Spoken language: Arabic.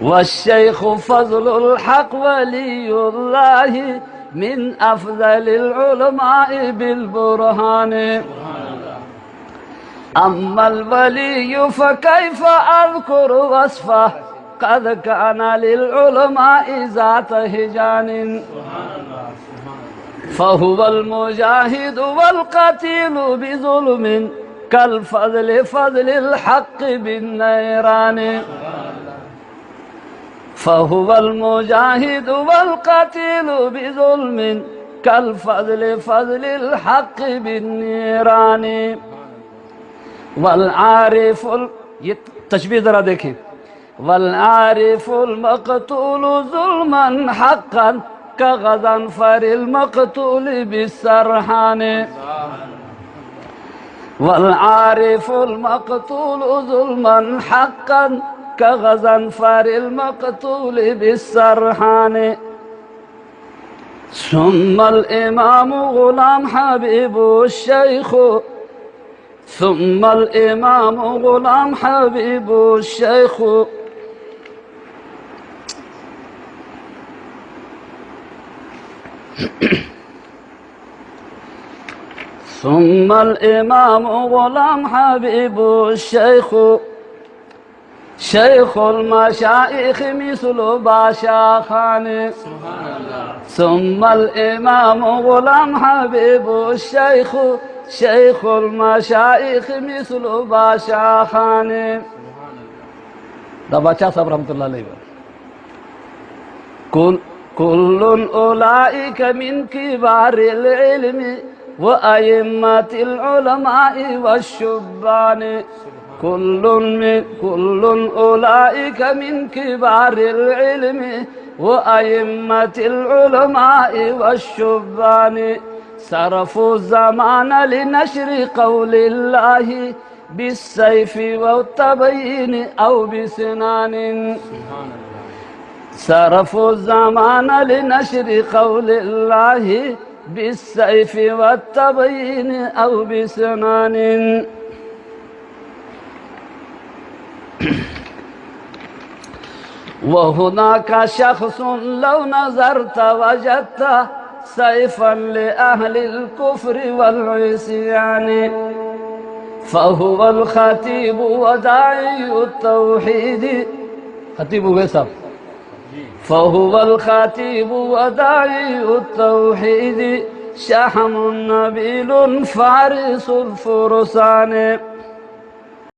والشيخ فضل الحق ولي الله من أفضل العلماء بالبرهان. أما الولي فكيف أذكر وصفه قد كان للعلماء ذات هجان. فهو المجاهد والقتيل بظلم كالفضل فضل الحق بالنيران. فهو المجاهد والقتيل بظلم كالفضل فضل الحق بالنيران. والعارف تشبيه ذرا देखें والعارف المقتول ظلما حقا كغضنفر المقتول بالسرحان. والعارف المقتول ظلما حقا كغضنفر المقتول بالسرحان. ثم الإمام غلام حبيب الشيخ ثم الإمام غلام حبيب الشيخ ثم الإمام غلام حبيب الشيخ شيخ المشايخ مثل باشا خان. ثم الإمام غلام حبيب الشيخ شيخ المشايخ مثل باشا خان. ده باشا صاحب رحمة الله عليه. كل أولئك من كبار العلم وأئمة العلماء والشبان. كل أولئك من كبار العلم وأئمة العلماء والشبان. صرفوا الزمان لنشر قول الله بالسيف والتبيين أو بسنان. صرفوا الزمان لنشر قول الله بالسيف والتبيين أو بسنان. وهناك شخص لو نظرت وجدته سيفا لأهل الكفر والعصيان. فهو الخطيب وداعي التوحيد. خطيب ويسا فهو الخطيب وداعي التوحيد شحم نبيل فارس الفرسان.